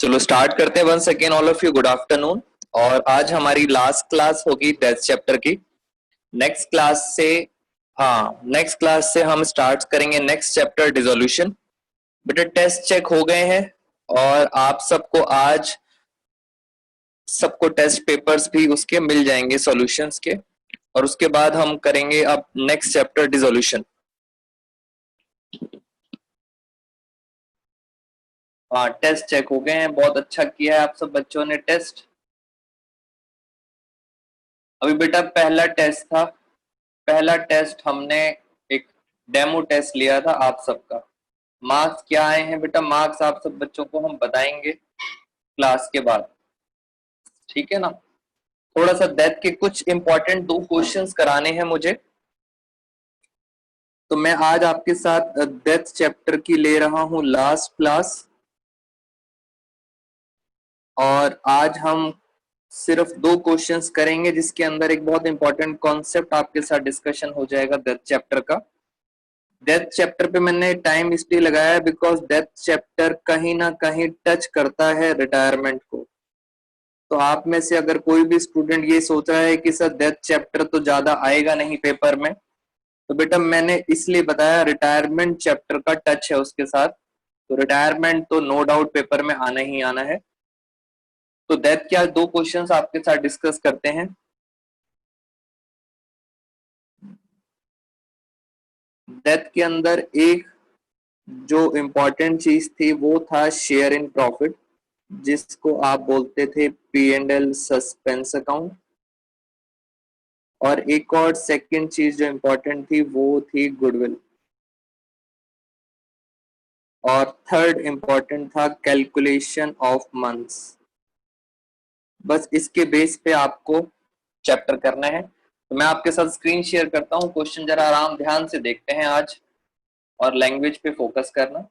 चलो स्टार्ट करते हैं। Once again all of you good afternoon. और आज हमारी लास्ट क्लास होगी टेस्ट चैप्टर की। नेक्स्ट क्लास से नेक्स्ट क्लास से हम स्टार्ट करेंगे नेक्स्ट चैप्टर डिसोल्यूशन। बेटा टेस्ट चेक हो गए हैं और आप सबको टेस्ट पेपर्स भी उसके मिल जाएंगे सॉल्यूशंस के। और उसके बाद हम करेंगे अब नेक्स्ट चैप्टर डिसोल्यूशन। हाँ, टेस्ट चेक हो गए हैं, बहुत अच्छा किया है आप सब बच्चों ने टेस्ट। अभी बेटा पहला टेस्ट हमने एक डेमो टेस्ट लिया था आप सबका। मार्क्स क्या आए हैं बेटा? मार्क्स आप सब बच्चों को हम बताएंगे क्लास के बाद, ठीक है ना। थोड़ा सा डेथ के कुछ इंपॉर्टेंट 2 क्वेश्चंस कराने हैं मुझे, तो मैं आज आपके साथ डेथ चैप्टर की ले रहा हूं लास्ट क्लास। और आज हम सिर्फ 2 क्वेश्चंस करेंगे जिसके अंदर एक बहुत इंपॉर्टेंट कॉन्सेप्ट आपके साथ डिस्कशन हो जाएगा डेथ चैप्टर का। डेथ चैप्टर पे मैंने टाइम इसलिए लगाया बिकॉज डेथ चैप्टर कहीं ना कहीं टच करता है रिटायरमेंट को। तो आप में से अगर कोई भी स्टूडेंट ये सोच रहा है कि सर डेथ चैप्टर तो ज्यादा आएगा नहीं पेपर में, तो बेटा मैंने इसलिए बताया रिटायरमेंट चैप्टर का टच है उसके साथ। तो रिटायरमेंट तो नो डाउट पेपर में आना ही आना है। तो डेथ के आज 2 क्वेश्चंस आपके साथ डिस्कस करते हैं। डेथ के अंदर एक जो इम्पोर्टेंट चीज थी वो था शेयर इन प्रॉफिट, जिसको आप बोलते थे P&L सस्पेंस अकाउंट। और एक और सेकंड चीज जो इम्पोर्टेंट थी वो थी गुडविल। और थर्ड इम्पोर्टेंट था कैलकुलेशन ऑफ मंथ्स। बस इसके बेस पे आपको चैप्टर करना है। तो मैं आपके साथ स्क्रीन शेयर करता हूं, क्वेश्चन जरा आराम ध्यान से देखते हैं आज और लैंग्वेज पे फोकस करना।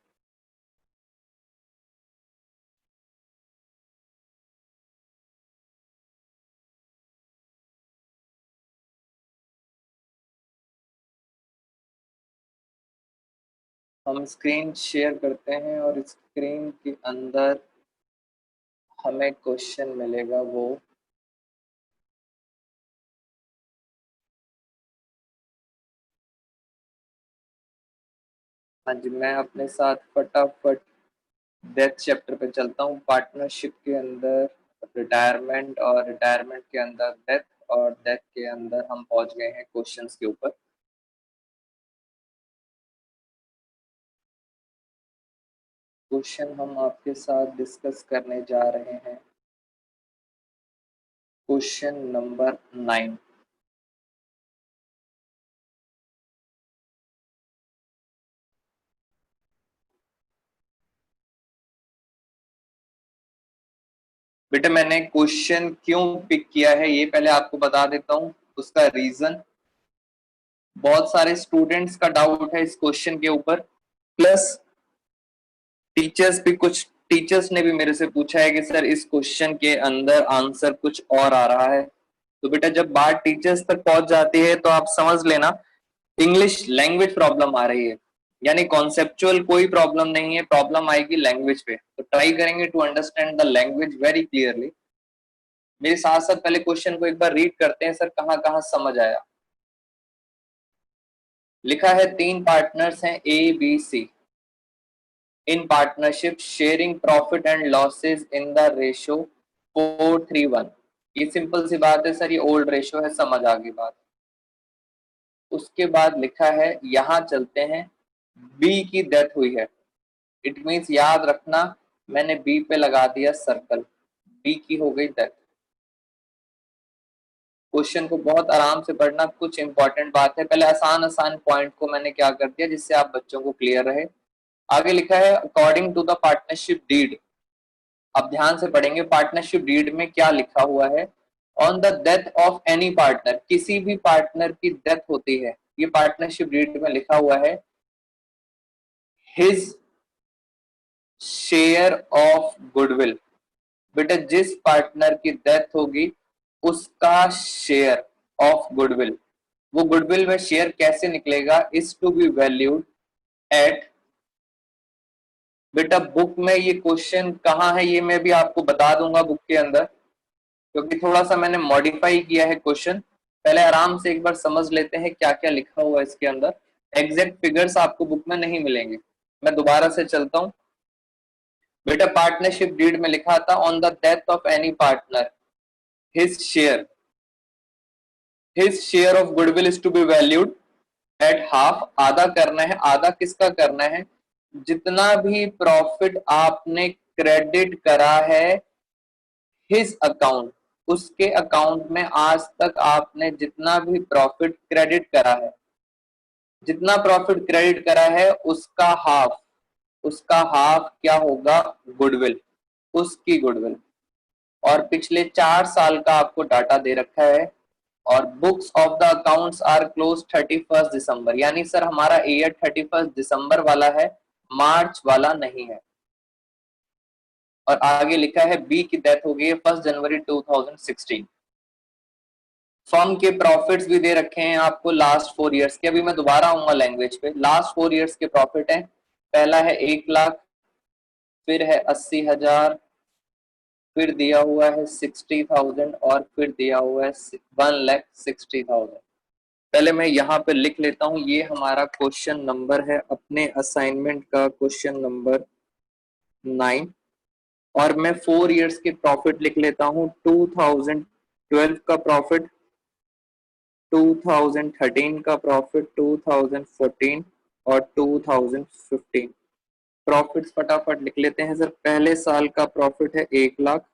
हम स्क्रीन शेयर करते हैं और स्क्रीन के अंदर हमें क्वेश्चन मिलेगा वो हाँ जी, मैं अपने साथ फटाफट डेथ चैप्टर पे चलता हूँ। पार्टनरशिप के अंदर रिटायरमेंट और रिटायरमेंट के अंदर डेथ और डेथ के अंदर हम पहुंच गए हैं क्वेश्चंस के ऊपर। क्वेश्चन हम आपके साथ डिस्कस करने जा रहे हैं क्वेश्चन नंबर 9। बेटा मैंने क्वेश्चन क्यों पिक किया है ये पहले आपको बता देता हूँ, उसका रीजन बहुत सारे स्टूडेंट्स का डाउट है इस क्वेश्चन के ऊपर, प्लस टीचर्स ने भी मेरे से पूछा है कि सर इस क्वेश्चन के अंदर आंसर कुछ और आ रहा है। तो बेटा जब बात टीचर्स तक पहुंच जाती है तो आप समझ लेना इंग्लिश लैंग्वेज प्रॉब्लम आ रही है, यानी कॉन्सेप्चुअल कोई प्रॉब्लम नहीं है, प्रॉब्लम आएगी लैंग्वेज पे। तो ट्राई करेंगे to understand the language very clearly. मेरे साथ साथ पहले क्वेश्चन को एक बार रीड करते हैं, सर कहां कहां समझ आया। लिखा है 3 पार्टनर्स हैं ABC in partnership sharing profit and losses in the ratio 4:3:1। ये सिंपल सी बात है सर, ये ओल्ड रेशियो है, समझ आ गई बात। उसके बाद लिखा है यहां चलते हैं बी की डेथ हुई है। इट मींस याद रखना मैंने बी पे लगा दिया सर्कल, बी की हो गई डेथ। क्वेश्चन को बहुत आराम से पढ़ना, कुछ इंपॉर्टेंट बात है। पहले आसान आसान पॉइंट को मैंने क्या कर दिया जिससे आप बच्चों को क्लियर रहे। आगे लिखा है according to the partnership deed. अब ध्यान से पढ़ेंगे पार्टनरशिप डीड में क्या लिखा हुआ है। On the death of any partner, किसी भी पार्टनर की डेथ होती है, ये पार्टनरशिप डीड में लिखा हुआ है हिज शेयर ऑफ गुडविल। बेटा जिस पार्टनर की डेथ होगी उसका शेयर ऑफ गुडविल, वो गुडविल में शेयर कैसे निकलेगा, is to be valued at बेटा बुक में ये क्वेश्चन कहाँ है ये मैं भी आपको बता दूंगा बुक के अंदर, क्योंकि थोड़ा सा मैंने मॉडिफाई किया है क्वेश्चन। पहले आराम से एक बार समझ लेते हैं क्या क्या लिखा हुआ है इसके अंदर। एग्जैक्ट फिगर्स आपको बुक में नहीं मिलेंगे, मैं दोबारा से चलता हूँ। बेटा पार्टनरशिप डीड में लिखा था on the death of any partner his share of goodwill is to be valued at half. आधा करना है, आधा किसका करना है, जितना भी प्रॉफिट आपने क्रेडिट करा है हिज अकाउंट, उसके अकाउंट में आज तक आपने जितना भी प्रॉफिट क्रेडिट करा है, जितना प्रॉफिट क्रेडिट करा है उसका हाफ, उसका हाफ क्या होगा, गुडविल, उसकी गुडविल। और पिछले 4 साल का आपको डाटा दे रखा है। और books of the accounts are close 31 दिसंबर, यानी सर हमारा ईयर 31 दिसंबर वाला है, मार्च वाला नहीं है। और आगे लिखा है बी की डेथ हो गई है 1 जनवरी 2016। फर्म के प्रॉफिट्स भी दे रखे हैं आपको लास्ट 4 इयर्स के। अभी मैं दोबारा आऊंगा लैंग्वेज पे। लास्ट 4 इयर्स के प्रॉफिट है, पहला है 1 लाख, फिर है 80,000, फिर दिया हुआ है 60,000 और फिर दिया हुआ है 1,60,000। पहले मैं यहाँ पे लिख लेता हूँ, ये हमारा क्वेश्चन नंबर है अपने असाइनमेंट का, क्वेश्चन नंबर 9। और मैं 4 इयर्स के प्रॉफिट लिख लेता हूँ। 2012 का प्रॉफिट, 2013 का प्रॉफिट, 2014 और 2015 प्रॉफिट्स फटाफट लिख लेते हैं सर। पहले साल का प्रॉफिट है 1 लाख,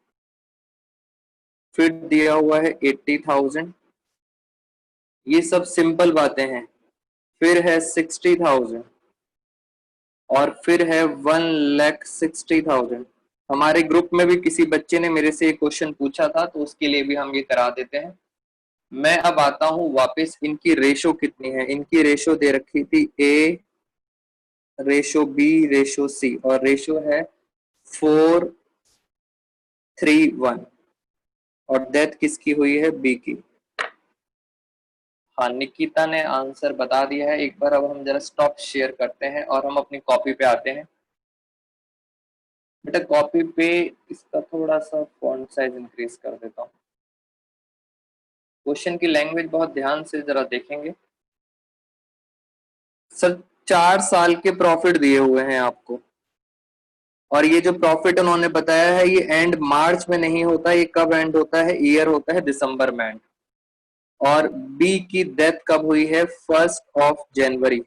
फिर दिया हुआ है 80,000, ये सब सिंपल बातें हैं। फिर है 60,000 और फिर है 1,60,000। हमारे ग्रुप में भी किसी बच्चे ने मेरे से एक क्वेश्चन पूछा था, तो उसके लिए भी हम ये करा देते हैं। मैं अब आता हूं वापस, इनकी रेशो कितनी है। इनकी रेशो दे रखी थी ए रेशो बी रेशो सी, और रेशो है 4:3:1, और डेथ किसकी हुई है, बी की। हाँ, निकिता ने आंसर बता दिया है एक बार। अब हम जरा स्टॉप शेयर करते हैं और हम अपनी कॉपी पे आते हैं। बेटा कॉपी पे इसका थोड़ा सा फॉन्ट साइज इंक्रीज कर देता हूँ। क्वेश्चन की लैंग्वेज बहुत ध्यान से जरा देखेंगे सर। 4 साल के प्रॉफिट दिए हुए हैं आपको, और ये जो प्रॉफिट उन्होंने बताया है ये एंड मार्च में नहीं होता, ये कब एंड होता है, ईयर होता है दिसंबर में एंड। और बी की डेथ कब हुई है, 1 जनवरी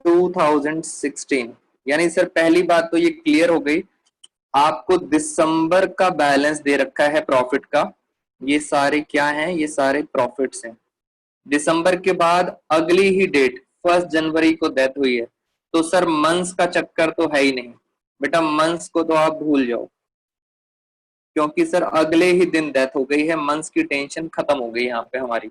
2016। यानी सर पहली बात तो ये क्लियर हो गई, आपको दिसंबर का बैलेंस दे रखा है प्रॉफिट का। ये सारे क्या हैं, ये सारे प्रॉफिट्स हैं। दिसंबर के बाद अगली ही डेट 1 जनवरी को डेथ हुई है, तो सर मंथ्स का चक्कर तो है ही नहीं बेटा, मंथ्स को तो आप भूल जाओ, क्योंकि सर अगले ही दिन डेथ हो गई है, मंथ्स की टेंशन खत्म हो गई यहाँ पे हमारी।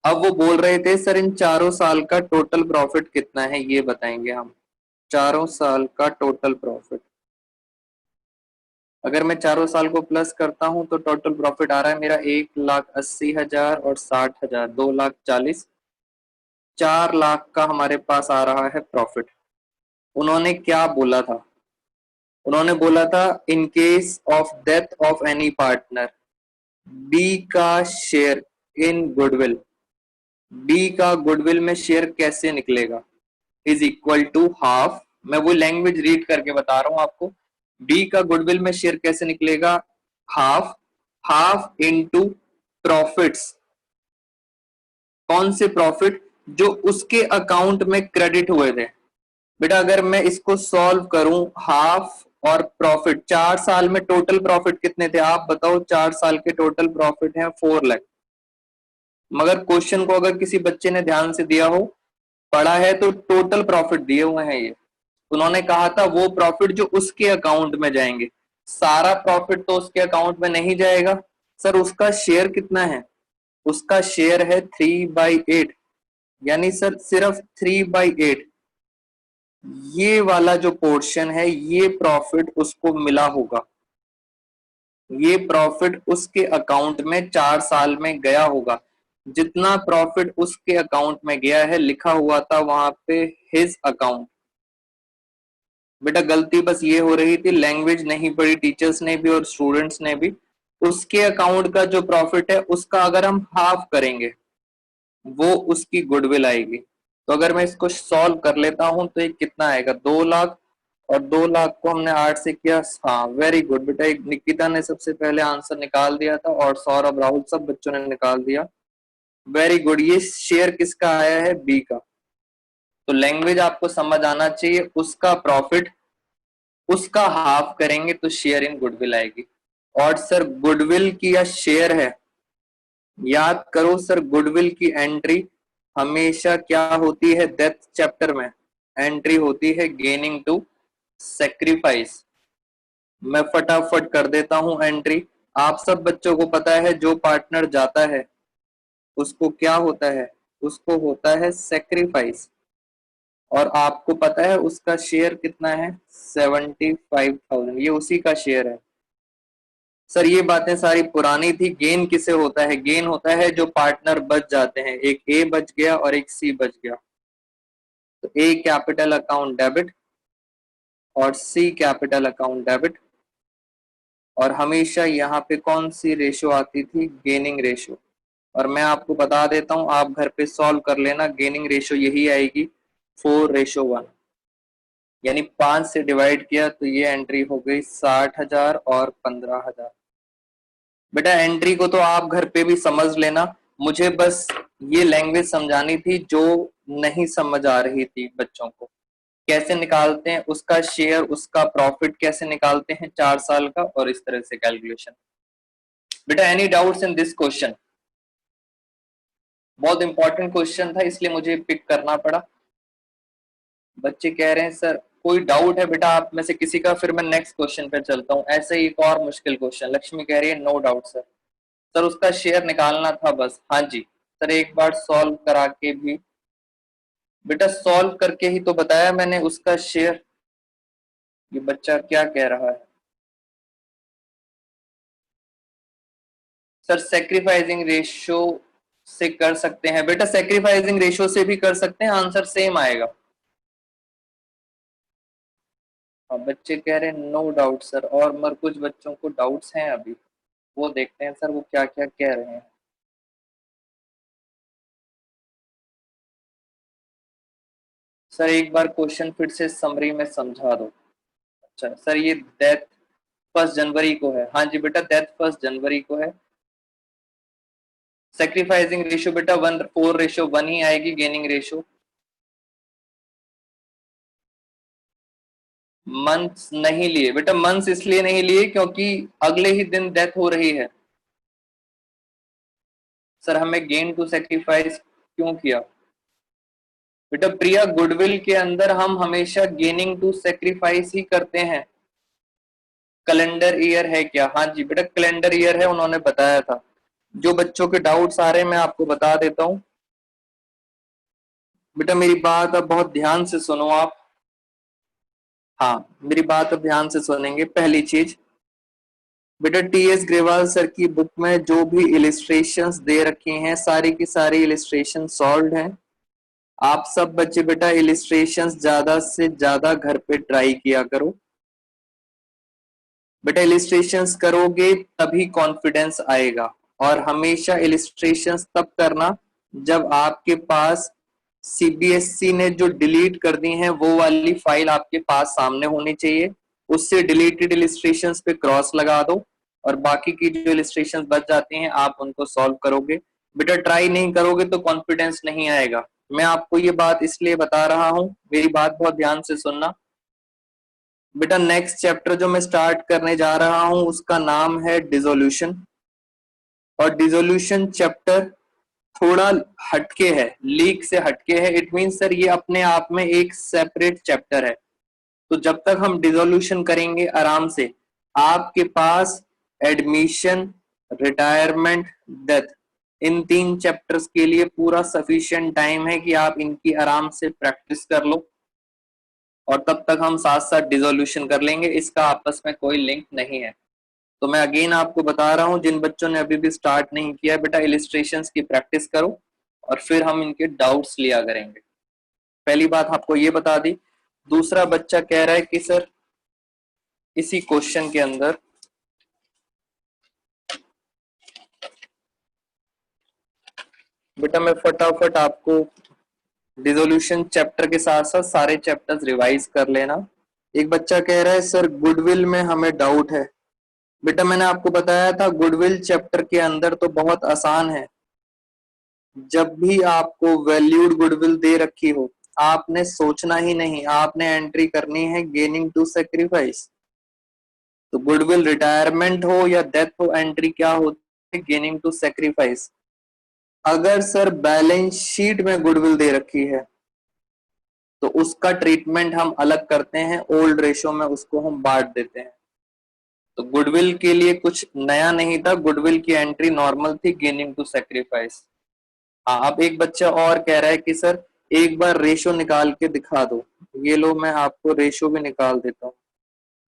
अब वो बोल रहे थे सर इन 4 साल का टोटल प्रॉफिट कितना है, ये बताएंगे हम। 4 साल का टोटल प्रॉफिट, अगर मैं 4 साल को प्लस करता हूं तो टोटल प्रॉफिट आ रहा है मेरा 1,80,000 और 60,000, 2,40,000, 4 लाख का हमारे पास आ रहा है प्रॉफिट। उन्होंने क्या बोला था, उन्होंने बोला था in case of death of any partner, B का शेयर इन गुडविल, बी का गुडविल में शेयर कैसे निकलेगा, इज इक्वल टू हाफ। मैं वो लैंग्वेज रीड करके बता रहा हूं आपको। बी का गुडविल में शेयर कैसे निकलेगा, हाफ, हाफ इनटू प्रॉफिट्स। कौन से प्रॉफिट, जो उसके अकाउंट में क्रेडिट हुए थे। बेटा अगर मैं इसको सॉल्व करूं, हाफ और प्रॉफिट, 4 साल में टोटल प्रॉफिट कितने थे आप बताओ। 4 साल के टोटल प्रॉफिट है 4 लाख। मगर क्वेश्चन को अगर किसी बच्चे ने ध्यान से दिया हो, पढ़ा है, तो टोटल प्रॉफिट दिए हुए हैं ये। उन्होंने कहा था वो प्रॉफिट जो उसके अकाउंट में जाएंगे, सारा प्रॉफिट तो उसके अकाउंट में नहीं जाएगा। सर उसका शेयर कितना है, उसका शेयर है 3/8, यानी सर सिर्फ 3/8 ये वाला जो पोर्शन है ये प्रॉफिट उसको मिला होगा, ये प्रॉफिट उसके अकाउंट में 4 साल में गया होगा। जितना प्रॉफिट उसके अकाउंट में गया है लिखा हुआ था वहां पे हिज अकाउंट, बेटा गलती बस ये हो रही थी, लैंग्वेज नहीं पढ़ी टीचर्स ने भी और स्टूडेंट्स ने भी। उसके अकाउंट का जो प्रॉफिट है उसका अगर हम हाफ करेंगे वो उसकी गुडविल आएगी। तो अगर मैं इसको सॉल्व कर लेता हूं तो ये कितना आएगा, 2 लाख, और 2 लाख को हमने 8 से किया। हाँ वेरी गुड बेटा, एक निकिता ने सबसे पहले आंसर निकाल दिया था और सौरभ राहुल सब बच्चों ने निकाल दिया। वेरी गुड, ये शेयर किसका आया है, बी का। तो लैंग्वेज आपको समझ आना चाहिए, उसका प्रॉफिट उसका हाफ करेंगे तो शेयर इन गुडविल आएगी। और सर गुडविल की या शेयर है, याद करो सर गुडविल की एंट्री हमेशा क्या होती है, डेथ चैप्टर में एंट्री होती है गेनिंग टू सेक्रीफाइस। मैं फटाफट कर देता हूं एंट्री। आप सब बच्चों को पता है जो पार्टनर जाता है उसको क्या होता है, उसको होता है सेक्रीफाइस। और आपको पता है उसका शेयर कितना है, 75,000, ये उसी का शेयर है। सर ये बातें सारी पुरानी थी। गेन किसे होता है, गेन होता है जो पार्टनर बच जाते हैं, एक ए बच गया और एक सी बच गया। तो ए कैपिटल अकाउंट डेबिट और सी कैपिटल अकाउंट डेबिट। और हमेशा यहाँ पे कौन सी रेशो आती थी, गेनिंग रेशो। और मैं आपको बता देता हूं, आप घर पे सॉल्व कर लेना, गेनिंग रेशो यही आएगी 4:1, यानी 5 से डिवाइड किया तो ये एंट्री हो गई 60,000 और 15,000। बेटा एंट्री को तो आप घर पे भी समझ लेना, मुझे बस ये लैंग्वेज समझानी थी जो नहीं समझ आ रही थी बच्चों को। कैसे निकालते हैं उसका शेयर, उसका प्रॉफिट कैसे निकालते हैं 4 साल का, और इस तरह से कैलकुलेशन। बेटा any doubts in this question, बहुत इंपॉर्टेंट क्वेश्चन था इसलिए मुझे पिक करना पड़ा। बच्चे कह रहे हैं सर कोई डाउट है बेटा आप में से किसी का, फिर मैं नेक्स्ट क्वेश्चन पे चलता हूँ। ऐसे ही एक और मुश्किल क्वेश्चन, लक्ष्मी कह रही है नो डाउट सर। सर उसका शेयर निकालना था बस। हाँ जी सर, एक बार सॉल्व करा के भी, बेटा सॉल्व करके ही तो बताया मैंने उसका शेयर। ये बच्चा क्या कह रहा है, सर सेक्रीफाइसिंग रेशियो से कर सकते हैं। बेटा सेक्रीफाइसिंग रेशियो से भी कर सकते हैं, आंसर सेम आएगा। हाँ बच्चे कह रहे हैं नो डाउट सर, और मगर कुछ बच्चों को डाउट्स हैं अभी, वो देखते हैं सर वो क्या क्या कह रहे हैं। सर एक बार क्वेश्चन फिर से समरी में समझा दो। अच्छा सर ये डेथ 1 जनवरी को है, हाँ जी बेटा डेथ 1 जनवरी को है। सेक्रीफाइसिंग रेशियो बेटा 4:1 ही आएगी गेनिंग रेशियो। मंथ्स नहीं लिए बेटा, मंथ्स इसलिए नहीं लिए क्योंकि अगले ही दिन डेथ हो रही है। सर हमें गेन टू सेक्रीफाइस क्यों किया, बेटा प्रिया गुडविल के अंदर हम हमेशा गेनिंग टू सेक्रीफाइस ही करते हैं। कैलेंडर ईयर है क्या, हाँ जी बेटा कैलेंडर ईयर है, उन्होंने बताया था। जो बच्चों के डाउट्स आ रहे हैं मैं आपको बता देता हूँ। बेटा मेरी बात अब बहुत ध्यान से सुनो आप। हाँ मेरी बात अब ध्यान से सुनेंगे। पहली चीज बेटा टी.एस. ग्रेवाल सर की बुक में जो भी इलिस्ट्रेशंस दे रखी हैं सारी की सारी इलिस्ट्रेशन सॉल्व हैं। आप सब बच्चे बेटा इलिस्ट्रेशंस ज्यादा से ज्यादा घर पे ट्राई किया करो। बेटा इलिस्ट्रेशंस करोगे तभी कॉन्फिडेंस आएगा, और हमेशा इलिस्ट्रेशंस तब करना जब आपके पास सीबीएसई ने जो डिलीट कर दी हैं वो वाली फाइल आपके पास सामने होनी चाहिए। उससे डिलीटेड इलिस्ट्रेशंस पे क्रॉस लगा दो, और बाकी की जो इलिस्ट्रेशंस बच जाती हैं आप उनको सॉल्व करोगे। बेटा ट्राई नहीं करोगे तो कॉन्फिडेंस नहीं आएगा। मैं आपको ये बात इसलिए बता रहा हूं, मेरी बात बहुत ध्यान से सुनना। बेटा नेक्स्ट चैप्टर जो मैं स्टार्ट करने जा रहा हूं उसका नाम है डिसोल्यूशन। और डिसोल्यूशन चैप्टर थोड़ा हटके है, लीक से हटके है। इट मीन सर ये अपने आप में एक सेपरेट चैप्टर है। तो जब तक हम डिसोल्यूशन करेंगे आराम से, आपके पास एडमिशन, रिटायरमेंट, डेथ, इन 3 चैप्टर्स के लिए पूरा सफिशिएंट टाइम है कि आप इनकी आराम से प्रैक्टिस कर लो, और तब तक हम साथ साथ डिसोल्यूशन कर लेंगे। इसका आपस में कोई लिंक नहीं है। तो मैं अगेन आपको बता रहा हूं, जिन बच्चों ने अभी भी स्टार्ट नहीं किया बेटा इलिस्ट्रेशंस की प्रैक्टिस करो और फिर हम इनके डाउट्स लिया करेंगे। पहली बात आपको ये बता दी, दूसरा बच्चा कह रहा है कि सर इसी क्वेश्चन के अंदर बेटा मैं फटाफट आपको डिसोल्यूशन चैप्टर के साथ साथ सारे चैप्टर्स रिवाइज कर लेना। एक बच्चा कह रहा है सर गुडविल में हमें डाउट है। बेटा मैंने आपको बताया था गुडविल चैप्टर के अंदर तो बहुत आसान है। जब भी आपको वैल्यूड गुडविल दे रखी हो, आपने सोचना ही नहीं, आपने एंट्री करनी है गेनिंग टू सेक्रीफाइस। तो गुडविल रिटायरमेंट हो या डेथ हो, एंट्री क्या होती है? Gaining to sacrifice. अगर सर बैलेंस शीट में गुडविल दे रखी है तो उसका ट्रीटमेंट हम अलग करते हैं, ओल्ड रेशो में उसको हम बांट देते हैं। तो गुडविल के लिए कुछ नया नहीं था, गुडविल की एंट्री नॉर्मल थी, गेनिंग टू सेक्रीफाइस। हाँ, अब एक बच्चा और कह रहा है कि सर एक बार रेशो निकाल के दिखा दो। ये लो मैं आपको रेशो भी निकाल देता हूँ।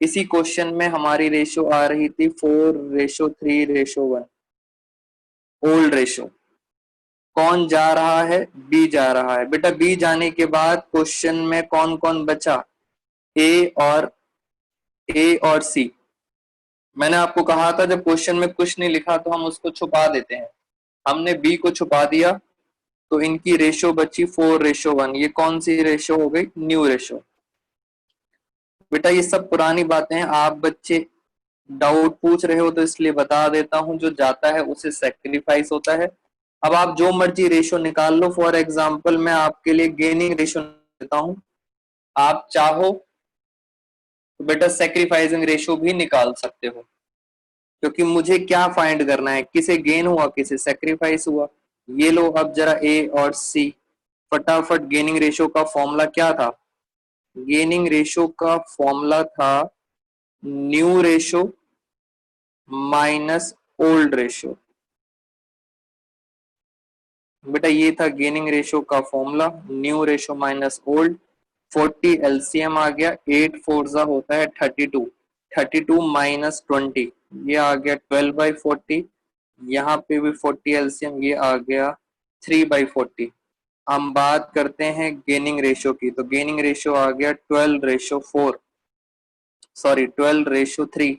इसी क्वेश्चन में हमारी रेशो आ रही थी 4:3:1 ओल्ड रेशो। कौन जा रहा है? बी जा रहा है। बेटा बी जाने के बाद क्वेश्चन में कौन कौन बचा? ए और सी। मैंने आपको कहा था जब क्वेश्चन में कुछ नहीं लिखा तो हम उसको छुपा देते हैं। हमने बी को छुपा दिया तो इनकी रेशो बची 4:1। ये कौन सी रेशो हो गई? New ratio. बेटा ये सब पुरानी बातें हैं, आप बच्चे डाउट पूछ रहे हो तो इसलिए बता देता हूं, जो जाता है उसे सेक्रीफाइस होता है। अब आप जो मर्जी रेशो निकाल लो। फॉर एग्जाम्पल मैं आपके लिए गेनिंग रेशो देता हूं, आप चाहो तो बेटा सेक्रीफाइसिंग रेशो भी निकाल सकते हो, क्योंकि मुझे क्या फाइंड करना है? किसे गेन हुआ, किसे सेक्रीफाइस हुआ। ये लो अब जरा ए और सी फटाफट। गेनिंग रेशो का फॉर्मूला क्या था? गेनिंग रेशो का फॉर्मूला था new ratio minus old ratio. बेटा ये था गेनिंग रेशो का formula, new ratio minus old. 40 LCM आ गया, 8 4 होता है 32, 32 माइनस 20 ये आ गया 12/40। यहाँ पे भी 40 एलसीएम, ये आ गया 3/40। हम बात करते हैं गेनिंग रेशो की, तो गेनिंग रेशो आ गया 12:4, सॉरी 12:3।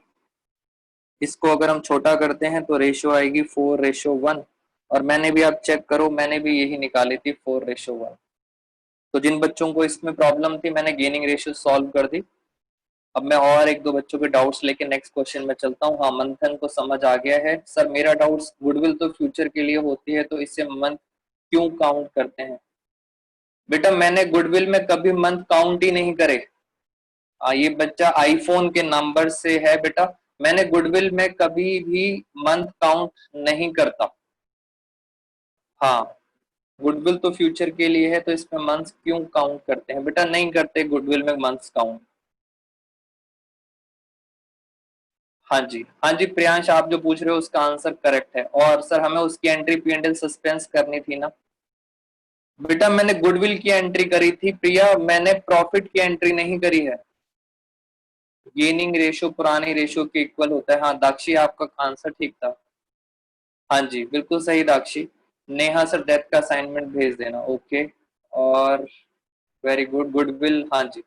इसको अगर हम छोटा करते हैं तो रेशो आएगी 4:1। और मैंने भी, आप चेक करो, मैंने भी यही निकाली थी 4:1। तो जिन बच्चों को इसमें प्रॉब्लम थी मैंने गेनिंग रेशियो सॉल्व कर दी। अब मैं और एक दो बच्चों के डाउट्स लेके नेक्स्ट क्वेश्चन में चलता हूँ। हाँ, मंथन को समझ आ गया है। सर मेरा डाउट्स, गुडविल तो फ्यूचर के लिए होती है तो इसे मंथ क्यों काउंट करते हैं? बेटा मैंने गुडविल में कभी मंथ काउंट ही नहीं करे। ये बच्चा आईफोन के नंबर से है बेटा, मैंने गुडविल में कभी भी मंथ काउंट नहीं करता। हाँ, गुडविल तो फ्यूचर के लिए है तो इसमें मंथ्स क्यों काउंट करते हैं? बेटा नहीं करते गुडविल में मंथ्स काउंट। हाँ जी, हाँ जी प्रियांश, आप जो पूछ रहे हो उसका आंसर करेक्ट है। और सर हमें उसकी एंट्री P&L सस्पेंस करनी थी ना। बेटा मैंने गुडविल की एंट्री करी थी प्रिया, मैंने प्रॉफिट की एंट्री नहीं करी है। गेनिंग रेशो पुरानी रेशो के इक्वल होता है। हाँ दाक्षी, आपका आंसर ठीक था। हाँ जी बिल्कुल सही दाक्षी। नेहा सर डेथ का असाइनमेंट भेज देना, ओके। और वेरी गुड, गुडविल, हाँ जी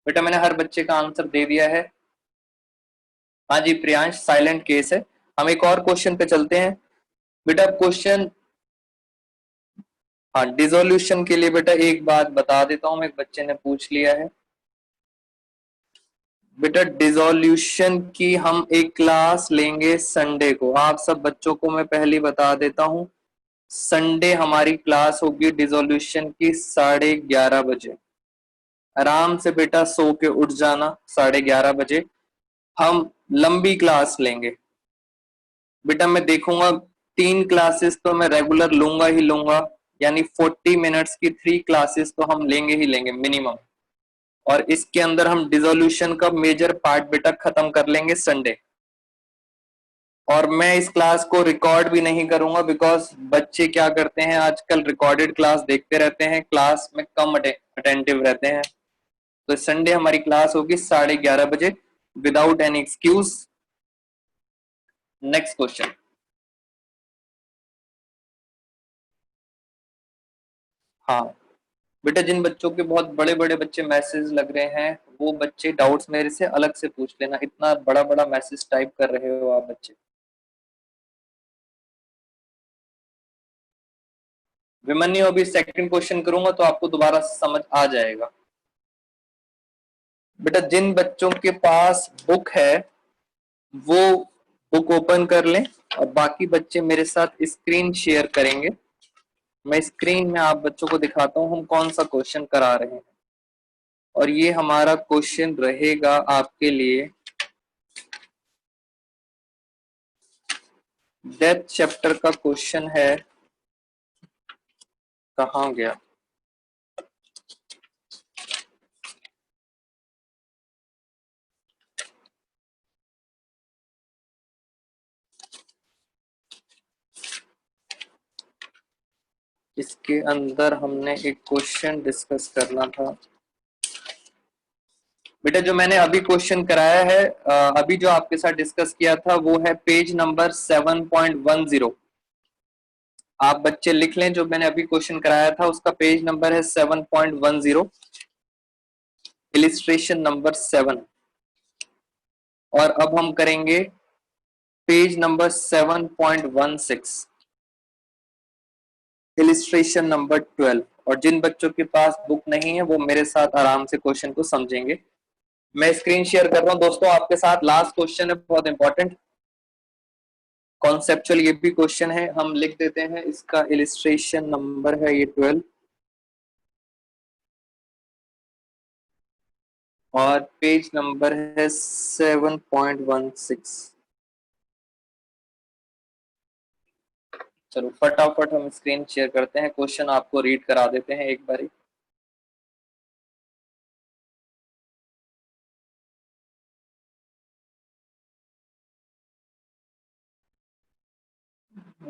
बेटा मैंने हर बच्चे का आंसर दे दिया है। हाँ जी प्रियांश, साइलेंट केस है। हम एक और क्वेश्चन पे चलते हैं। बेटा क्वेश्चन, हाँ डिसोल्यूशन के लिए बेटा एक बात बता देता हूँ, एक बच्चे ने पूछ लिया है। बेटा डिसोल्यूशन की हम एक क्लास लेंगे संडे को। आप सब बच्चों को मैं पहले बता देता हूँ, संडे हमारी क्लास होगी डिसोल्यूशन की 11:30 बजे। आराम से बेटा सो के उठ जाना 11:30 बजे। हम लंबी क्लास लेंगे। बेटा मैं देखूंगा 3 क्लासेस तो मैं रेगुलर लूंगा ही लूंगा, यानी 40 मिनट्स की 3 क्लासेस तो हम लेंगे ही लेंगे मिनिमम। और इसके अंदर हम डिसोल्यूशन का मेजर पार्ट बेटा खत्म कर लेंगे संडे। और मैं इस क्लास को रिकॉर्ड भी नहीं करूंगा, बिकॉज बच्चे क्या करते हैं आजकल, रिकॉर्डेड क्लास देखते रहते हैं, क्लास में कम अटेंटिव रहते हैं। तो संडे हमारी क्लास होगी 11:30 बजे, without any excuse. Next question. हाँ बेटा जिन बच्चों के बहुत बड़े बड़े बच्चे मैसेज लग रहे हैं वो बच्चे डाउट्स मेरे से अलग से पूछ लेना, इतना बड़ा बड़ा मैसेज टाइप कर रहे हो आप बच्चे। विमन्यु अभी सेकंड क्वेश्चन करूंगा तो आपको दोबारा से समझ आ जाएगा। बेटा जिन बच्चों के पास बुक है वो बुक ओपन कर लें और बाकी बच्चे मेरे साथ स्क्रीन शेयर करेंगे। मैं स्क्रीन में आप बच्चों को दिखाता हूं हम कौन सा क्वेश्चन करा रहे हैं। और ये हमारा क्वेश्चन रहेगा आपके लिए डेथ चैप्टर का क्वेश्चन है। कहाँ गया? इसके अंदर हमने एक क्वेश्चन डिस्कस करना था। बेटा जो मैंने अभी क्वेश्चन कराया है अभी जो आपके साथ डिस्कस किया था वो है पेज नंबर 7.10। आप बच्चे लिख लें, जो मैंने अभी क्वेश्चन कराया था उसका पेज नंबर है 7.10, इलिस्ट्रेशन नंबर 7। और अब हम करेंगे पेज नंबर 7.16, इलिस्ट्रेशन नंबर 12। और जिन बच्चों के पास बुक नहीं है वो मेरे साथ आराम से क्वेश्चन को समझेंगे। मैं स्क्रीन शेयर कर रहा हूं दोस्तों आपके साथ। लास्ट क्वेश्चन है बहुत इंपॉर्टेंट, कॉन्सेप्चुअल ये भी क्वेश्चन है। हम लिख देते हैं, इसका इलिस्ट्रेशन नंबर है ये 12 और पेज नंबर है 7.16। चलो फटाफट हम स्क्रीन शेयर करते हैं, क्वेश्चन आपको रीड करा देते हैं एक बारी।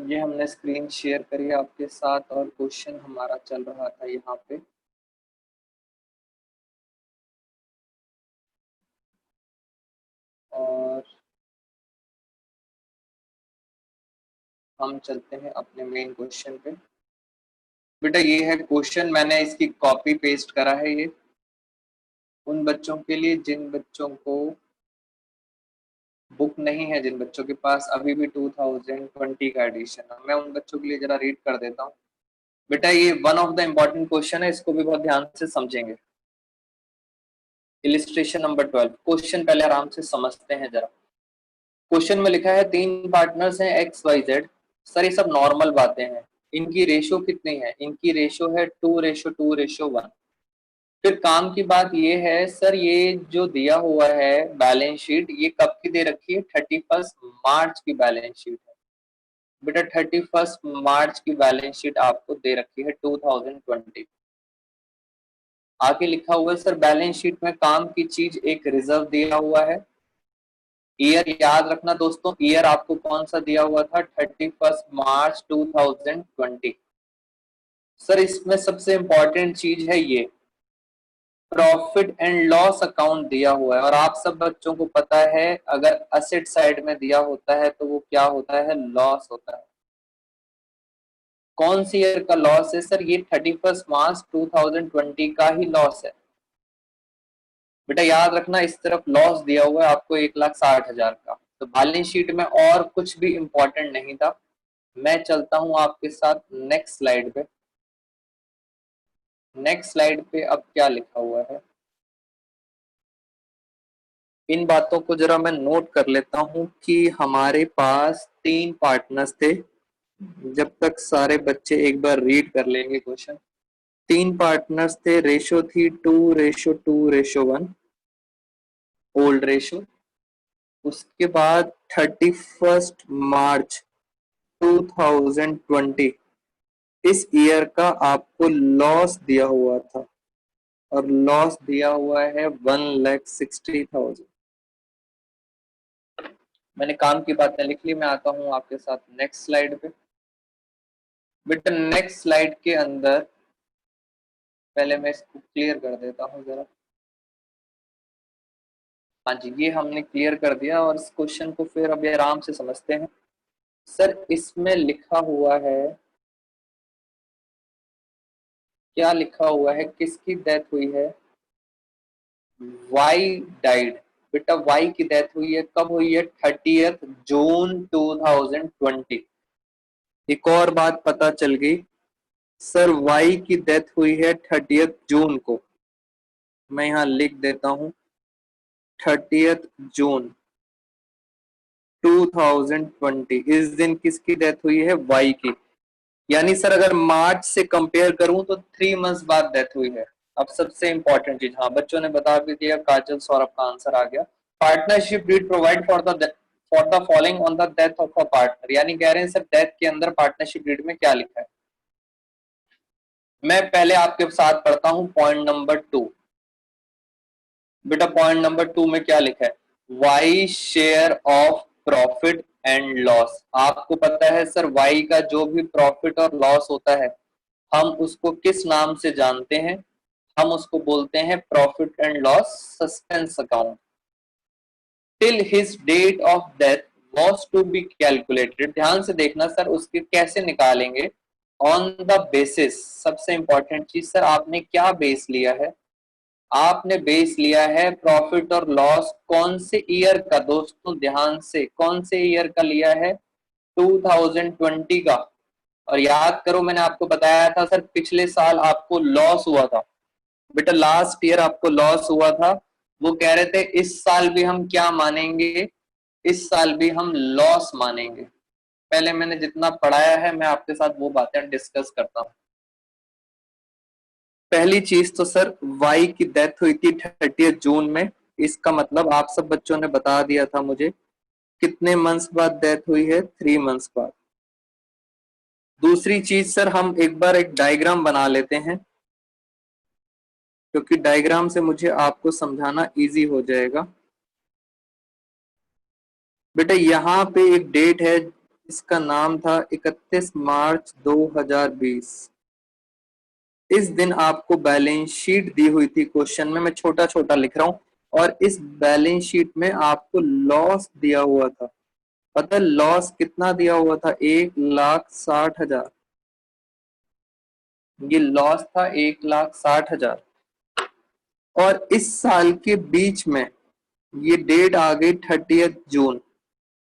ये हमने स्क्रीन शेयर करी आपके साथ और क्वेश्चन हमारा चल रहा था यहाँ पे। और हम चलते हैं अपने मेन क्वेश्चन पे। बेटा ये है क्वेश्चन, मैंने इसकी कॉपी पेस्ट करा है ये उन बच्चों के लिए जिन बच्चों को बुक नहीं है, जिन बच्चों के पास अभी भी 2020 का एडिशन है। मैं उन बच्चों के लिए जरा रीड कर देता हूँ। बेटा ये one of the important question है, इसको भी बहुत ध्यान से समझेंगे। इलिस्ट्रेशन नंबर 12, क्वेश्चन पहले आराम से समझते हैं जरा। क्वेश्चन में लिखा है 3 पार्टनर्स हैं एक्स वाई जेड। सर ये सब नॉर्मल बातें हैं। इनकी रेशो कितनी है? इनकी रेशो है 2:2:1। फिर काम की बात ये है सर, ये जो दिया हुआ है बैलेंस शीट ये कब की दे रखी है? 31 मार्च की बैलेंस शीट है। बेटा 31 मार्च की बैलेंस शीट आपको दे रखी है 2020। आगे लिखा हुआ है सर बैलेंस शीट में काम की चीज एक रिजर्व दिया हुआ है। ईयर याद रखना दोस्तों, ईयर आपको कौन सा दिया हुआ था? 31 मार्च 2020। सर इसमें सबसे इंपॉर्टेंट चीज है ये प्रॉफिट एंड लॉस अकाउंट दिया हुआ है। और आप सब बच्चों को पता है अगर असेट साइड में दिया होता है तो वो क्या होता है? लॉस होता है। कौन सी ईयर का लॉस है सर? ये 31 मार्च 2020 का ही लॉस है। बेटा याद रखना इस तरफ लॉस दिया हुआ है आपको 1,60,000 का। तो बैलेंस शीट में और कुछ भी इंपॉर्टेंट नहीं था। मैं चलता हूं आपके साथ नेक्स्ट स्लाइड पे। नेक्स्ट स्लाइड पे अब क्या लिखा हुआ है, इन बातों को जरा मैं नोट कर लेता हूं कि हमारे पास 3 पार्टनर्स थे। जब तक सारे बच्चे एक बार रीड कर लेंगे क्वेश्चन। 3 पार्टनर्स थे, रेशो थी 2:2:1, ओल्ड रेशो। उसके बाद 31 मार्च 2020 इस ईयर का आपको लॉस दिया हुआ था और लॉस दिया हुआ है 1,60,000। मैंने काम की बातें लिख ली, मैं आता हूं आपके साथ नेक्स्ट स्लाइड पे। बेटा नेक्स्ट स्लाइड के अंदर पहले मैं इसको क्लियर कर देता हूं जरा। हाँ जी, ये हमने क्लियर कर दिया और इस क्वेश्चन को फिर अभी आराम से समझते हैं। सर इसमें लिखा हुआ है क्या लिखा हुआ है, किसकी डेथ हुई है? Y died. बेटा वाई की डेथ हुई है, कब हुई है? 30 जून 2020। एक और बात पता चल गई सर, वाई की डेथ हुई है 30 जून को। मैं यहां लिख देता हूं 30 जून 2020। इस दिन किसकी डेथ हुई है? वाई की। यानी सर अगर मार्च से कंपेयर करूं तो 3 मंथ्स बाद डेथ हुई है। अब सबसे इंपॉर्टेंट चीज, हाँ बच्चों ने बता भी दिया, काजल सौरभ का आंसर आ गया। Partnership deed provide for the following on the death of a partner. यानी कह रहे हैं सर डेथ के अंदर पार्टनरशिप डीड में क्या लिखा है। मैं पहले आपके साथ पढ़ता हूं पॉइंट नंबर 2। बेटा पॉइंट नंबर 2 में क्या लिखा है? Y share of profit and loss. आपको पता है सर वाई का जो भी प्रॉफिट और लॉस होता है हम उसको किस नाम से जानते हैं? हम उसको बोलते हैं profit and loss suspense account. Till his date of death was to be calculated. ध्यान से देखना सर, उसके कैसे निकालेंगे? On the basis. सबसे इंपॉर्टेंट चीज सर, आपने क्या बेस लिया है? आपने बेस लिया है प्रॉफिट और लॉस कौन से ईयर का? दोस्तों ध्यान से, कौन से ईयर का लिया है? 2020 का। और याद करो मैंने आपको बताया था सर पिछले साल आपको लॉस हुआ था। बेटा लास्ट ईयर आपको लॉस हुआ था। वो कह रहे थे इस साल भी हम क्या मानेंगे? इस साल भी हम लॉस मानेंगे। पहले मैंने जितना पढ़ाया है मैं आपके साथ वो बातें डिस्कस करता हूँ। पहली चीज तो सर वाई की डेथ हुई थी 30 जून में। इसका मतलब आप सब बच्चों ने बता दिया था मुझे कितने मंथ्स बाद डेथ हुई है? 3 मंथ्स बाद। दूसरी चीज सर, हम एक बार एक डायग्राम बना लेते हैं क्योंकि डायग्राम से मुझे आपको समझाना इजी हो जाएगा। बेटा यहाँ पे एक डेट है, इसका नाम था 31 मार्च 2020। इस दिन आपको बैलेंस शीट दी हुई थी। क्वेश्चन में मैं छोटा छोटा लिख रहा हूं, और इस बैलेंस शीट में आपको लॉस दिया हुआ था। पता लॉस कितना दिया हुआ था? 1,60,000। ये लॉस था 1,60,000। और इस साल के बीच में ये डेट आ गई 30 जून।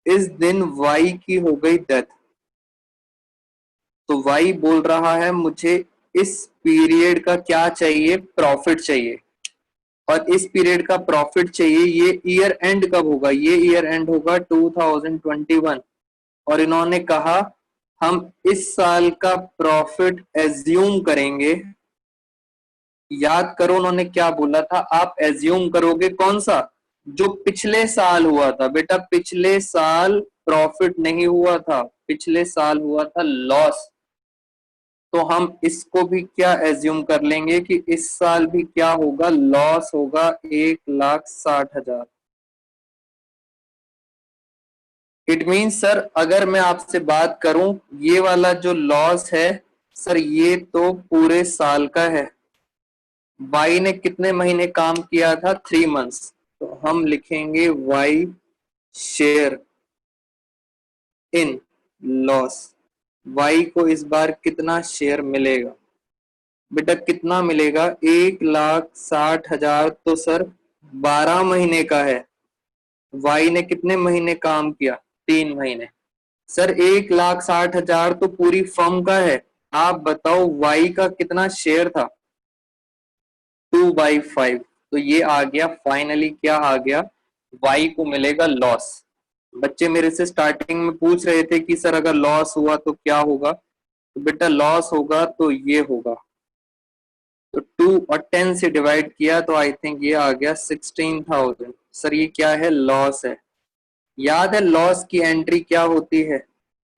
इस दिन वाई की हो गई डेथ। तो वाई बोल रहा है मुझे इस पीरियड का क्या चाहिए? प्रॉफिट चाहिए। और इस पीरियड का प्रॉफिट चाहिए। ये ईयर एंड कब होगा? ये ईयर एंड होगा 2021। और इन्होंने कहा हम इस साल का प्रॉफिट एज्यूम करेंगे। याद करो उन्होंने क्या बोला था? आप एज्यूम करोगे कौन सा? जो पिछले साल हुआ था। बेटा पिछले साल प्रॉफिट नहीं हुआ था, पिछले साल हुआ था लॉस। तो हम इसको भी क्या एज्यूम कर लेंगे कि इस साल भी क्या होगा? लॉस होगा 1,60,000। इट मीन सर अगर मैं आपसे बात करूं ये वाला जो लॉस है सर ये तो पूरे साल का है। वाई ने कितने महीने काम किया था? 3 मंथ्स। तो हम लिखेंगे Y share in loss. Y को इस बार कितना शेयर मिलेगा? बेटा कितना मिलेगा? 1,60,000 तो सर 12 महीने का है। वाई ने कितने महीने काम किया? 3 महीने। सर 1,60,000 तो पूरी फर्म का है। आप बताओ वाई का कितना शेयर था? 2/5। तो ये आ गया फाइनली, क्या आ गया? वाई को मिलेगा लॉस। बच्चे मेरे से स्टार्टिंग में पूछ रहे थे कि सर अगर लॉस हुआ तो क्या होगा? तो बेटा लॉस होगा तो ये होगा। तो 2 और 10 से डिवाइड किया तो आई थिंक ये आ गया 16,000। सर ये क्या है? लॉस है। याद है लॉस की एंट्री क्या होती है?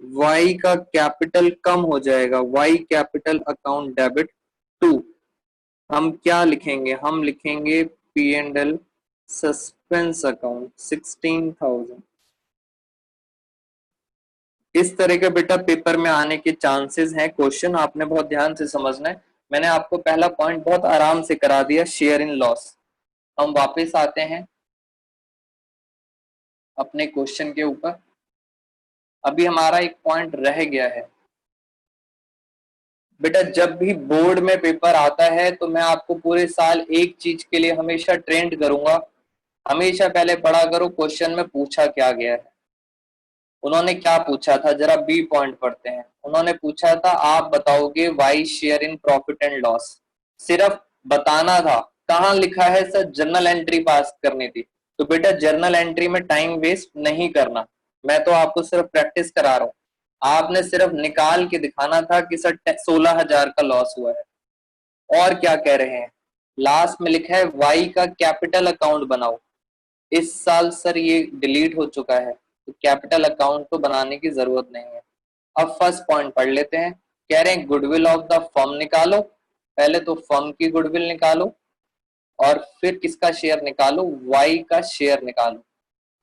वाई का कैपिटल कम हो जाएगा, Y capital account debit to. हम क्या लिखेंगे? हम लिखेंगे P and L suspense account 16,000। इस तरह के बेटा पेपर में आने के चांसेस हैं। क्वेश्चन आपने बहुत ध्यान से समझना है। मैंने आपको पहला पॉइंट बहुत आराम से करा दिया, शेयर इन लॉस। हम वापस आते हैं अपने क्वेश्चन के ऊपर। अभी हमारा एक पॉइंट रह गया है। बेटा जब भी बोर्ड में पेपर आता है तो मैं आपको पूरे साल एक चीज के लिए हमेशा ट्रेंड करूंगा, हमेशा पहले पढ़ा करो क्वेश्चन में पूछा क्या गया है। उन्होंने क्या पूछा था, जरा बी पॉइंट पढ़ते हैं। उन्होंने पूछा था आप बताओगे Y share in profit and loss, सिर्फ बताना था। कहाँ लिखा है सर जर्नल एंट्री पास करनी थी। तो बेटा जर्नल एंट्री में टाइम वेस्ट नहीं करना, मैं तो आपको सिर्फ प्रैक्टिस करा रहा हूँ। आपने सिर्फ निकाल के दिखाना था कि सर 16,000 का लॉस हुआ है। और क्या कह रहे हैं, लास्ट में लिखा है वाई का कैपिटल अकाउंट बनाओ। इस साल सर ये डिलीट हो चुका है, तो कैपिटल अकाउंट तो बनाने की जरूरत नहीं है। अब फर्स्ट पॉइंट पढ़ लेते हैं। कह रहे हैं गुडविल ऑफ द फर्म निकालो। पहले तो फर्म की गुडविल निकालो और फिर किसका शेयर निकालो, वाई का शेयर निकालो।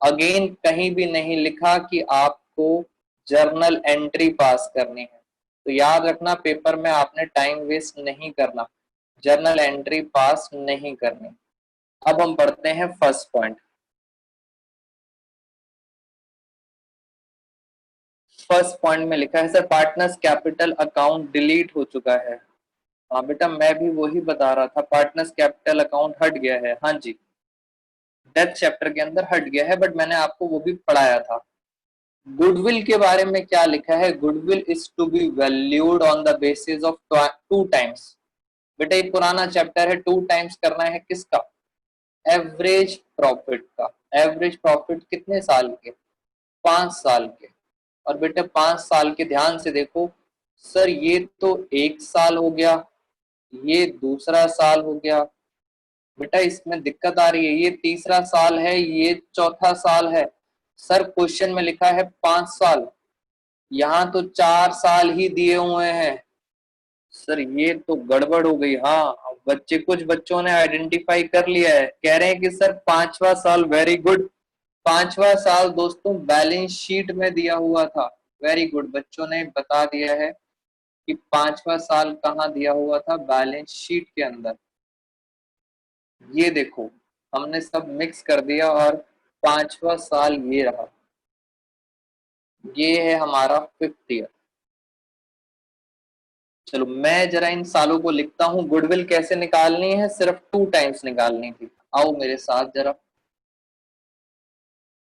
अगेन कहीं भी नहीं लिखा कि आपको जर्नल एंट्री पास करनी है, तो याद रखना पेपर में आपने टाइम वेस्ट नहीं करना, जर्नल एंट्री पास नहीं करनी। अब हम पढ़ते हैं फर्स्ट पॉइंट। फर्स्ट पॉइंट में लिखा है sir partners capital account delete हो चुका है। हाँ बेटा मैं भी वही बता रहा था, पार्टनर्स कैपिटल अकाउंट हट गया है। हाँ जी, डेथ चैप्टर के अंदर हट गया है, बट मैंने आपको वो भी पढ़ाया था। गुडविल के बारे में क्या लिखा है, goodwill is to be valued on the basis of 2 times. बेटा ये पुराना चैप्टर है, 2 टाइम्स करना है किसका, एवरेज प्रॉफिट का। एवरेज प्रॉफिट कितने साल के, 5 साल के। और बेटा 5 साल के ध्यान से देखो, सर ये तो 1 साल हो गया, ये दूसरा साल हो गया। बेटा इसमें दिक्कत आ रही है, ये तीसरा साल है, ये चौथा साल है। सर क्वेश्चन में लिखा है 5 साल, यहाँ तो 4 साल ही दिए हुए हैं। सर ये तो गड़बड़ हो गई। हाँ बच्चे, कुछ बच्चों ने आइडेंटिफाई कर लिया है, कह रहे हैं कि सर 5वां साल, वेरी गुड। 5वां साल दोस्तों बैलेंस शीट में दिया हुआ था। वेरी गुड, बच्चों ने बता दिया है कि 5वां साल कहाँ दिया हुआ था, बैलेंस शीट के अंदर। ये देखो हमने सब मिक्स कर दिया और 5वां साल ये रहा, ये है हमारा 5th ईयर। चलो मैं जरा इन सालों को लिखता हूँ। गुडविल कैसे निकालनी है, सिर्फ 2 टाइम्स निकालनी थी। आओ मेरे साथ जरा।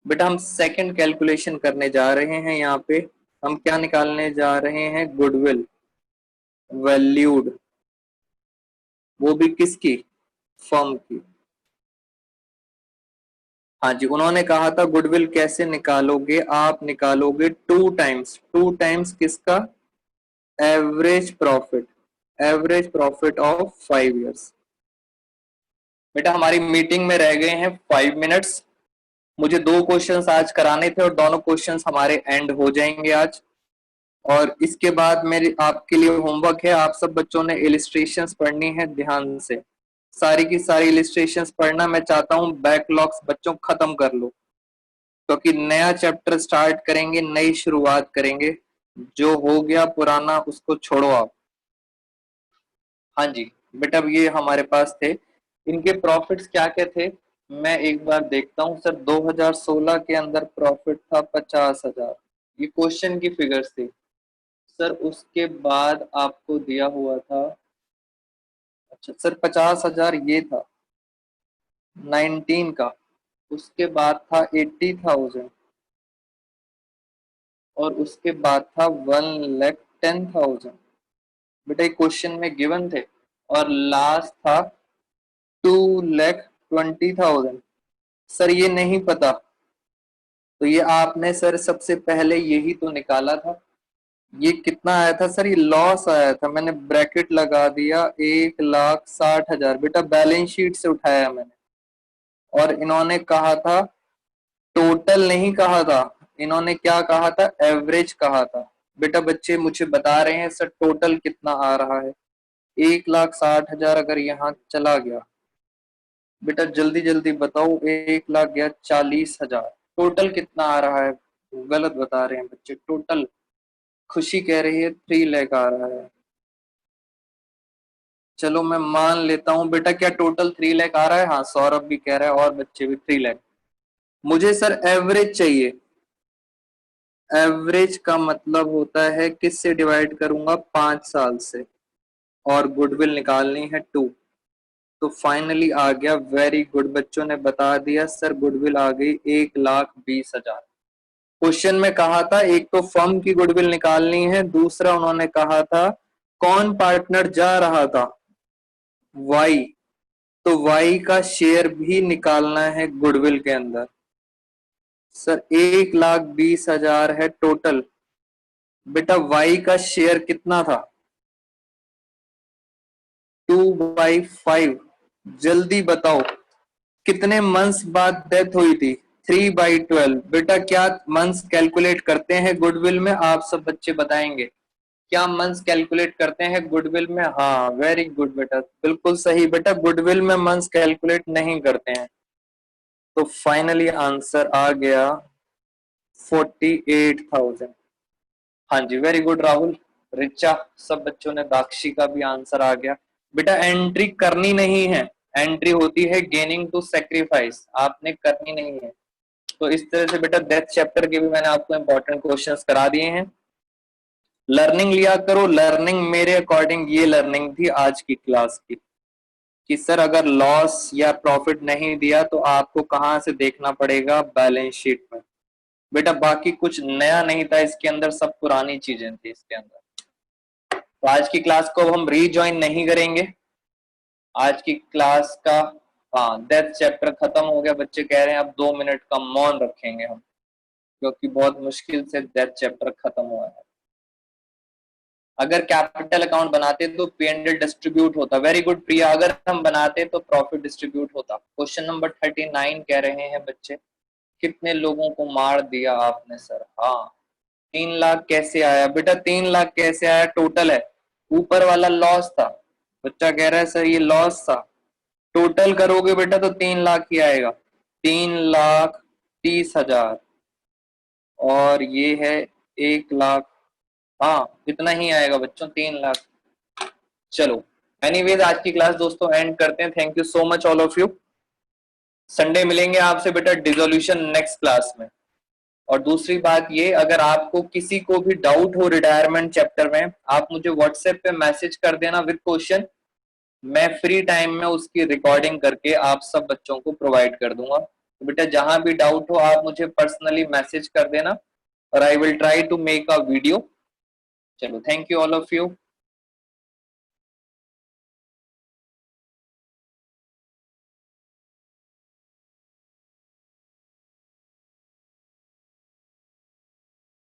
बेटा हम सेकंड कैलकुलेशन करने जा रहे हैं। यहाँ पे हम क्या निकालने जा रहे हैं, गुडविल वैल्यूड, वो भी किसकी, फर्म की। हाँ जी, उन्होंने कहा था गुडविल कैसे निकालोगे, आप निकालोगे 2 टाइम्स। 2 टाइम्स किसका, average profit, average profit of 5 years. बेटा हमारी मीटिंग में रह गए हैं 5 मिनट्स। मुझे 2 क्वेश्चंस आज कराने थे और दोनों क्वेश्चंस हमारे एंड हो जाएंगे आज। और इसके बाद मेरे आपके लिए होमवर्क है, आप सब बच्चों ने इलिस्ट्रेशंस पढ़नी है ध्यान से। सारी की सारी इलिस्ट्रेशंस पढ़ना। मैं चाहता हूँ बैकलॉग्स बच्चों खत्म कर लो, क्योंकि नया चैप्टर स्टार्ट करेंगे, नई शुरुआत करेंगे। जो हो गया पुराना उसको छोड़ो आप। हाँ जी बेटा, अब ये हमारे पास थे। इनके प्रॉफिट्स क्या क्या थे, मैं एक बार देखता हूँ। सर 2016 के अंदर प्रॉफिट था 50,000, ये क्वेश्चन की फिगर्स थी। सर उसके बाद आपको दिया हुआ था, अच्छा सर 50,000 ये था 19 का। उसके बाद था 80,000 और उसके बाद था 1,10,000। बेटा एक क्वेश्चन में गिवन थे। और लास्ट था 2,20,000। सर ये नहीं पता, तो ये आपने सर सबसे पहले यही तो निकाला था। ये कितना आया था सर, ये लॉस आया था, मैंने ब्रैकेट लगा दिया 1,60,000। बेटा बैलेंस शीट से उठाया मैंने। और इन्होंने कहा था टोटल नहीं कहा था, इन्होंने क्या कहा था, एवरेज कहा था। बेटा बच्चे मुझे बता रहे हैं सर टोटल कितना आ रहा है। 1,60,000 अगर यहाँ चला गया, बेटा जल्दी जल्दी बताओ, 1,00,000 गया 40,000, टोटल कितना आ रहा है। गलत बता रहे हैं बच्चे, टोटल खुशी कह रही है 3,00,000 आ रहा है। चलो मैं मान लेता हूँ बेटा, क्या टोटल 3,00,000 आ रहा है। हाँ सौरभ भी कह रहा है और बच्चे भी 3,00,000। मुझे सर एवरेज चाहिए। एवरेज का मतलब होता है किससे डिवाइड करूंगा, 5 साल से। और गुडविल निकालनी है 2। तो फाइनली आ गया, वेरी गुड, बच्चों ने बता दिया सर गुडविल आ गई 1,20,000। क्वेश्चन में कहा था एक तो फर्म की गुडविल निकालनी है, दूसरा उन्होंने कहा था कौन पार्टनर जा रहा था, वाई, तो वाई का शेयर भी निकालना है गुडविल के अंदर। सर 1,20,000 है टोटल, बेटा वाई का शेयर कितना था, 2/5। जल्दी बताओ कितने मंथ्स बाद डेथ हुई थी, 3/12। बेटा क्या मंथ्स कैलकुलेट करते हैं गुडविल में, आप सब बच्चे बताएंगे क्या मंथ्स कैलकुलेट करते हैं गुडविल में। हाँ वेरी गुड बेटा, बिल्कुल सही बेटा, गुडविल में मंथ्स कैलकुलेट नहीं करते हैं। तो फाइनली आंसर आ गया 48,000। हाँ जी वेरी गुड राहुल, रिचा, सब बच्चों ने, दाक्षी का भी आंसर आ गया। बेटा एंट्री करनी नहीं है, एंट्री होती है गेनिंग टू सेक्रीफाइस, आपने करनी नहीं है। तो इस तरह से बेटा डेथ चैप्टर के भी मैंने आपको इंपॉर्टेंट क्वेश्चंस करा दिए हैं। लर्निंग लिया करो, लर्निंग मेरे अकॉर्डिंग ये लर्निंग थी आज की क्लास की, कि सर अगर लॉस या प्रॉफिट नहीं दिया तो आपको कहां से देखना पड़ेगा, बैलेंस शीट में। बेटा बाकी कुछ नया नहीं था इसके अंदर, सब पुरानी चीजें थी इसके अंदर। तो आज की क्लास को हम रीजॉइन नहीं करेंगे, आज की क्लास का हाँ डेथ चैप्टर खत्म हो गया। बच्चे कह रहे हैं अब 2 मिनट का मौन रखेंगे हम, क्योंकि बहुत मुश्किल से डेथ चैप्टर खत्म हुआ है। अगर कैपिटल अकाउंट बनाते तो पी एंड एल डिस्ट्रीब्यूट होता, वेरी गुड प्रिया, अगर हम बनाते तो प्रॉफिट डिस्ट्रीब्यूट होता। क्वेश्चन नंबर 39 कह रहे हैं बच्चे, कितने लोगों को मार दिया आपने सर। हाँ 3 लाख कैसे आया, बेटा 3 लाख कैसे आया, टोटल है, ऊपर वाला लॉस था। बच्चा कह रहा है सर ये लॉस था, टोटल करोगे बेटा तो 3 लाख ही आएगा, 3,30,000, और ये है 1 लाख, हाँ इतना ही आएगा बच्चों, 3 लाख। चलो एनीवेज आज की क्लास दोस्तों एंड करते हैं। Thank you so much all of you. Sunday मिलेंगे आपसे बेटा डिसोल्यूशन नेक्स्ट क्लास में। और दूसरी बात ये, अगर आपको किसी को भी डाउट हो रिटायरमेंट चैप्टर में, आप मुझे व्हाट्सएप पे मैसेज कर देना विद क्वेश्चन, मैं फ्री टाइम में उसकी रिकॉर्डिंग करके आप सब बच्चों को प्रोवाइड कर दूंगा। तो बेटा जहां भी डाउट हो आप मुझे पर्सनली मैसेज कर देना, और I will try to make a video. चलो thank you all of you.